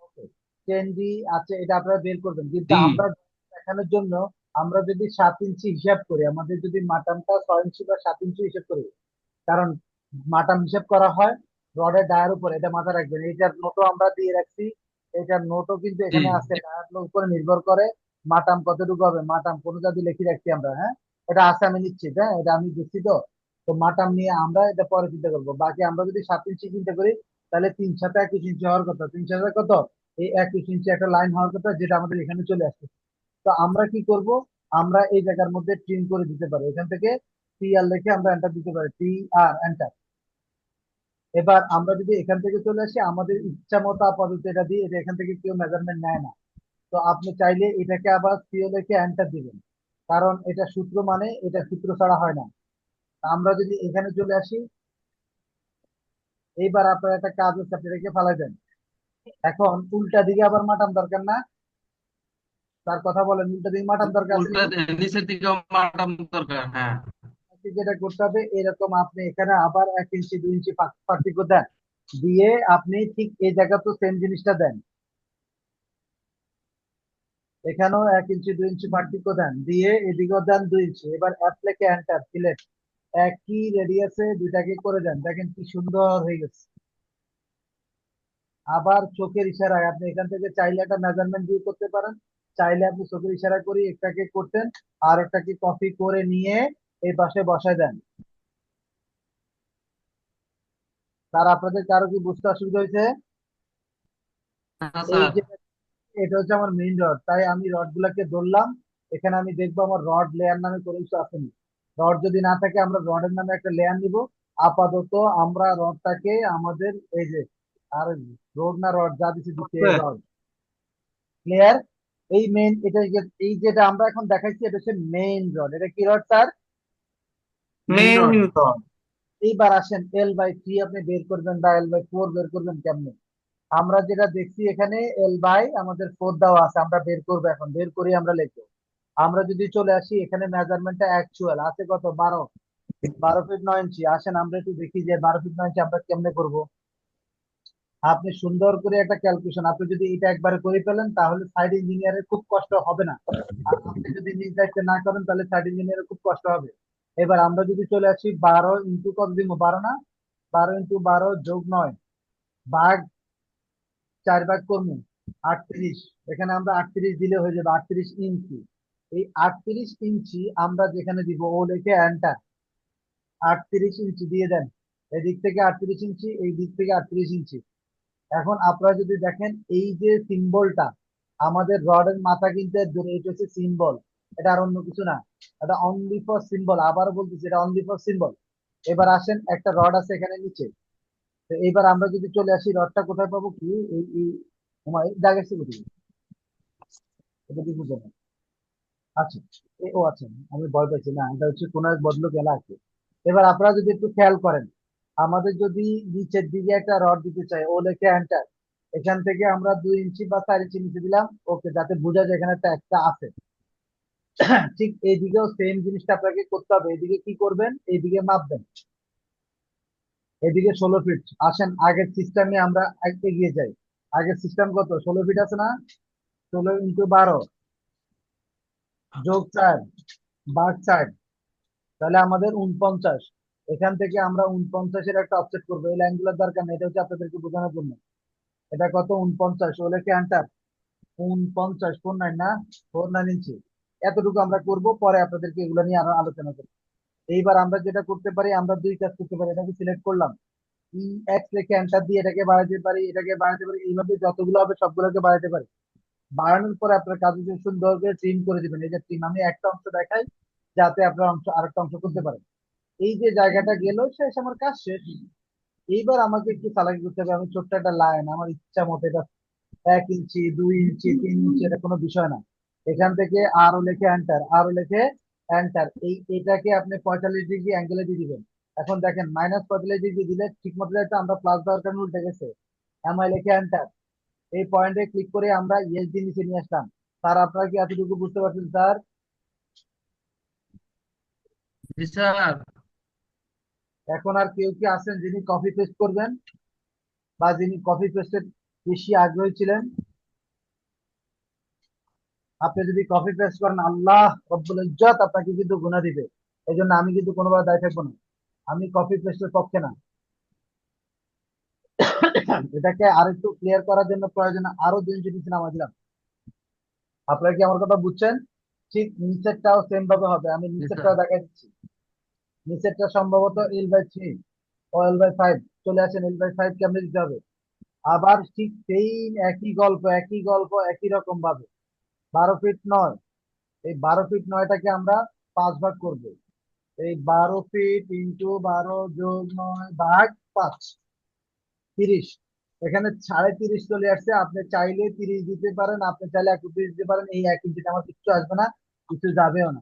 ওকে, 10 ডি। আচ্ছা, এটা আপনারা বের করবেন, কিন্তু D। আমরা দেখানোর জন্য আমরা যদি 7 ইঞ্চি হিসাব করি, আমাদের যদি মাটামটা 6 ইঞ্চি বা 7 ইঞ্চি হিসাব করি, কারণ মাটাম হিসাব করা হয় রডের ডায়ার উপরে, এটা মাথায় রাখবেন। এইটার নোটও আমরা দিয়ে রাখছি, এটার নোটও কিন্তু জি। এখানে আছে। ডায়ার উপরে নির্ভর করে মাটাম কতটুকু হবে, মাটাম কোনো জাতি লিখে রাখছি আমরা, হ্যাঁ। এটা আছে, আমি নিশ্চিত, হ্যাঁ, এটা আমি দেখছি। তো তো মাটাম নিয়ে আমরা এটা পরে চিন্তা করবো। বাকি আমরা যদি 7 ইঞ্চি চিন্তা করি, তাহলে 3 সাথে 21 ইঞ্চি হওয়ার কথা। 3 সাথে কত? এই 21 ইঞ্চি একটা লাইন হওয়ার কথা, যেটা আমাদের এখানে চলে আসছে। তো আমরা কি করব? আমরা এই জায়গার মধ্যে ট্রিম করে দিতে পারি, এখান থেকে টি আর লিখে আমরা এন্টার দিতে পারি, টি আর এন্টার। এবার আমরা যদি এখান থেকে চলে আসি, আমাদের ইচ্ছা মতো আপাতত এটা দিয়ে, এটা এখান থেকে কেউ মেজারমেন্ট নেয় না। তো আপনি চাইলে এটাকে আবার সিও লিখে এন্টার দিবেন, কারণ এটা সূত্র, মানে এটা সূত্র ছাড়া হয় না। আমরা যদি এখানে চলে আসি, এইবার আপনার একটা কাজ হচ্ছে, আপনি রেখে ফালাই দেন। এখন উল্টা দিকে আবার মাটাম দরকার না? তার কথা বলেন, উল্টা দিকে মাটাম দরকার আছে উল্টা নি? নিচের দিকে মাটাম দরকার, হ্যাঁ। আপনি যেটা করতে হবে, এরকম আপনি এখানে আবার 1 ইঞ্চি 2 ইঞ্চি পার্থক্য দেন, দিয়ে আপনি ঠিক এই জায়গা তো সেম জিনিসটা দেন, এখানেও 1 ইঞ্চি 2 ইঞ্চি পার্থক্য দেন, দিয়ে এদিকেও দেন 2 ইঞ্চি। এবার অ্যাপ্লাইকে এন্টার, সিলেক্ট। একই রেডিয়াসে দুইটাকে করে দেন, দেখেন কি সুন্দর হয়ে গেছে। আবার চোখের ইশারায় আপনি এখান থেকে চাইলে একটা মেজারমেন্ট দিয়ে করতে পারেন, চাইলে আপনি চোখের ইশারা করে একটাকে করতেন, আর একটাকে কপি করে নিয়ে এই পাশে বসায় দেন। তার আপনাদের কারো কি বুঝতে অসুবিধা হয়েছে? হ্যাঁ এই স্যার। যে এটা হচ্ছে আমার মেইন রড, তাই আমি রড গুলাকে ধরলাম। এখানে আমি দেখবো আমার রড লেয়ার নামে কোনো কিছু আসেনি। রড যদি না থাকে, আমরা রডের নামে একটা লেয়ার নিব। আপাতত আমরা রডটাকে আমাদের এই যে, আর রড না রড যা দিচ্ছে দিচ্ছে, রড ক্লিয়ার। এই মেইন, এটা এই যেটা আমরা এখন দেখাচ্ছি, এটা হচ্ছে মেইন রড। এটা কি rod sir? Main main rod. Rod. এইবার আসেন L/3 আপনি বের করবেন বা L/4 বের করবেন কেমনে? আমরা যেটা দেখছি এখানে আমাদের 4 দেওয়া আছে, আমরা বের করবো, এখন বের করি আমরা লিখবো। আমরা যদি চলে আসি এখানে, মেজারমেন্টটা অ্যাকচুয়াল আছে কত? 12 ফিট 9 ইঞ্চি। আসেন আমরা একটু দেখি যে 12 ফিট 9 ইঞ্চি আমরা কেমনে করব। আপনি সুন্দর করে একটা ক্যালকুলেশন, আপনি যদি এটা একবারে করে ফেলেন, তাহলে সাইড ইঞ্জিনিয়ারের খুব কষ্ট হবে না। আর আপনি যদি নিজ দায়িত্বে না করেন, তাহলে সাইড ইঞ্জিনিয়ারের খুব কষ্ট হবে। এবার আমরা যদি চলে আসি 12 ইন্টু কত দিব? 12 না? 12 ইন্টু 12 যোগ 9 ভাগ 4 ভাগ করবো 38। এখানে আমরা 38 দিলে হয়ে যাবে 38 ইঞ্চি। এই 38 ইঞ্চি আমরা যেখানে দিব, ও লিখে এন্টার। 38 ইঞ্চি দিয়ে দেন, এদিক থেকে 38 ইঞ্চি, এই দিক থেকে 38 ইঞ্চি। এখন আপনারা যদি দেখেন, এই যে সিম্বলটা আমাদের রডের মাথা কিন্তু এর দূরে, এটা হচ্ছে সিম্বল, এটা আর অন্য কিছু না। এটা অনলি ফর সিম্বল, আবারও বলতেছি, এটা অনলি ফর সিম্বল। এবার আসেন, একটা রড আছে এখানে নিচে। তো এবার আমরা যদি চলে আসি, রডটা কোথায় পাবো? কি এই জায়গা ছিল কি? এটা কি বুঝে না? আচ্ছা, ও আচ্ছা, আমি ভয় পাইছি না, এটা হচ্ছে কোন এক ভদ্রলোক এলা আছে। এবার আপনারা যদি একটু খেয়াল করেন, আমাদের যদি নিচের দিকে একটা রড দিতে চাই, ও লেখে এন্টার। এখান থেকে আমরা 2 ইঞ্চি বা 4 ইঞ্চি নিচে দিলাম, ওকে, যাতে বোঝা যায় এখানে একটা আছে। ঠিক এইদিকেও সেম জিনিসটা আপনাকে করতে হবে। এইদিকে কি করবেন? এইদিকে মাপবেন, এদিকে 16 ফিট। আসেন আগের সিস্টেমে আমরা এগিয়ে যাই। আগের সিস্টেম কত? 16 ফিট আছে না? 16 ইন্টু 12 যোগ 4 ভাগ 4, তাহলে আমাদের 49। এখান থেকে আমরা 49-এর একটা অফসেট করবো। এই লাইনগুলোর দরকার নেই, এটা হচ্ছে আপনাদেরকে বোঝানোর জন্য। এটা কত 49, ও লেখে এন্টার। 49, 49 না, 49 ইঞ্চি। এতটুকু আমরা করব, পরে আপনাদেরকে এগুলো নিয়ে আরো আলোচনা করব। এইবার আমরা যেটা করতে পারি, আমরা দুই কাজ করতে পারি। এটাকে সিলেক্ট করলাম, এক্স লিখে এন্টার দিয়ে এটাকে বাড়াতে পারি, এটাকে বাড়াতে পারি, এইভাবে যতগুলো হবে সবগুলোকে বাড়াতে পারি। বাড়ানোর পরে আপনার কাজ হচ্ছে সুন্দর করে ট্রিম করে দিবেন। এই যে ট্রিম, আমি একটা অংশ দেখাই যাতে আপনার অংশ আরেকটা অংশ করতে পারেন। এই যে জায়গাটা গেল শেষ, আমার কাজ শেষ। এইবার আমাকে একটু চালাকি করতে হবে। আমি ছোট্ট একটা লাইন আমার ইচ্ছা মতো এটা 1 ইঞ্চি, 2 ইঞ্চি, 3 ইঞ্চি, এটা কোনো বিষয় না। এখান থেকে আরো লেখে এন্টার, আরো লেখে এন্টার। এটাকে আপনি 45 ডিগ্রি অ্যাঙ্গেলে দিয়ে দিবেন। এখন দেখেন -45 ডিগ্রি দিলে ঠিক মতো যাচ্ছে, আমরা প্লাস দেওয়ার কারণে উল্টে গেছে। এমআই লেখে এন্টার। এই পয়েন্টে ক্লিক করে আমরা ইয়েস দিয়ে নিচে নিয়ে আসলাম। স্যার আপনারা কি এতটুকু বুঝতে পারছেন স্যার? জি স্যার। এখন আর কেউ কি আছেন যিনি কপি পেস্ট করবেন, বা যিনি কপি পেস্টের বেশি আগ্রহী ছিলেন? আপনি যদি কপি পেস্ট করেন, আল্লাহ রব্বুল ইজ্জত আপনাকে কিন্তু গুনাহ দিবে। এই জন্য আমি কিন্তু কোনোভাবে দায় থাকবো না। আমি কপি পেস্টের পক্ষে না। এটাকে আরেকটু ক্লিয়ার করার জন্য প্রয়োজনে আরো 2 ইঞ্চি নিচে নামা দিলাম। আপনারা কি আমার কথা বুঝছেন? ঠিক নিচেরটাও সেম ভাবে হবে। আমি জি স্যার। নিচেরটাও দেখাই দিচ্ছি। নিচেরটা সম্ভবত L/3 ও L/5 চলে আসেন। L/5 কেমনে দিতে হবে? আবার ঠিক সেই একই গল্প, একই গল্প, একই রকম ভাবে 12 ফিট 9। এই 12 ফিট 9টাকে আমরা 5 ভাগ করব। এই 12 ফিট ইন্টু 12+9 ভাগ 5, 30। এখানে 30.5 চলে আসছে। আপনি চাইলে 30 দিতে পারেন, আপনি চাইলে 31 দিতে পারেন। এই 1 ইঞ্চিতে আমার কিচ্ছু আসবে না, কিছু যাবেও না।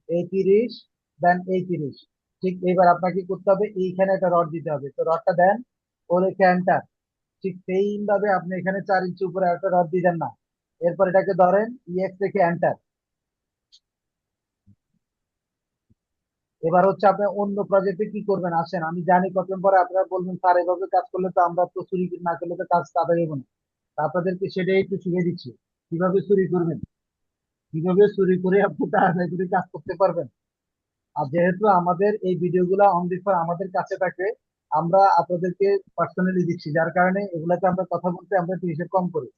এই 30 দেন এই 30। ঠিক এবার আপনাকে কি করতে হবে, এইখানে একটা রড দিতে হবে। তো রডটা দেন, ও লেখে এন্টার। ঠিক সেইম ভাবে আপনি এখানে 4 ইঞ্চি উপরে একটা রড দিবেন না। এরপর এটাকে ধরেন, ইএক্স রেখে এন্টার। এবার হচ্ছে আপনি অন্য প্রজেক্টে কি করবেন আসেন। আমি জানি কতদিন পরে আপনারা বলবেন স্যার এভাবে কাজ করলে তো আমরা তো চুরি না করলে তো কাজ তাড়াতাড়ি হবে না। তা আপনাদেরকে সেটাই একটু শিখিয়ে দিচ্ছি, কিভাবে চুরি করবেন, কিভাবে চুরি করে আপনি তাড়াতাড়ি করে কাজ করতে পারবেন। আর যেহেতু আমাদের এই ভিডিওগুলো অন দি স্পট আমাদের কাছে থাকে, আমরা আপনাদেরকে পার্সোনালি দিচ্ছি, যার কারণে এগুলাতে আমরা কথা বলতে আমরা একটু হিসেব কম করি।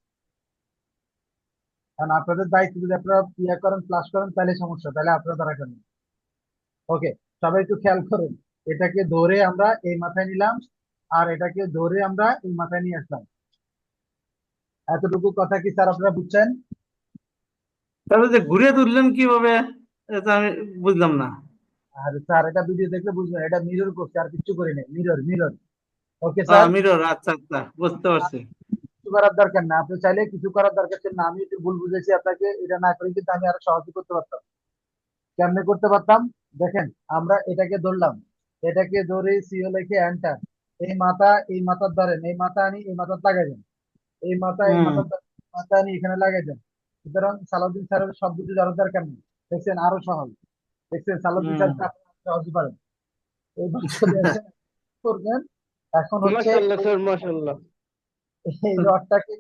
কারণ আপনাদের দায়িত্ব যদি আপনারা ইয়ে করেন, প্লাস করেন, তাহলে সমস্যা, তাহলে আপনারা দ্বারা করেন। ওকে, সবাই একটু খেয়াল করেন। এটাকে ধরে আমরা এই মাথায় নিলাম, আর এটাকে ধরে আমরা এই মাথায় নিয়ে আসলাম। এতটুকু কথা কি স্যার আপনারা বুঝছেন? তাহলে যে ঘুরে তুললেন কিভাবে, এটা আমি বুঝলাম না। আর স্যার এটা ভিডিও দেখলে বুঝবেন, এটা মিরর করছে, আর কিছু করি নাই। Mirror, mirror. Okay sir, mirror, আচ্ছা আচ্ছা, বুঝতে পারছি। কিছু করার দরকার না। আপনি চাইলে কিছু করার দরকার ছিল না। আমি একটু ভুল বুঝেছি আপনাকে, এটা না করে কিন্তু আমি আরো সহজে করতে পারতাম। কেমনে করতে পারতাম দেখেন, আমরা এটাকে ধরলাম, এটাকে ধরে সিও লিখে এন্টার। এই মাথার ধরেন, এই মাথা আনি এই মাথার লাগাই দেন, এই মাথা এই হুম। মাথার মাথা আনি এখানে লাগাই দেন। সুতরাং সালাউদ্দিন স্যারের সব কিছু জানার দরকার নেই। দেখছেন আরো সহজ। দেখছেন সালাউদ্দিন হুম। স্যার সহজ পারেন। এইবার চলে আসেন, করবেন। এখন হচ্ছে মাশাআল্লাহ স্যার, মাশাআল্লাহ। এই রডটাকে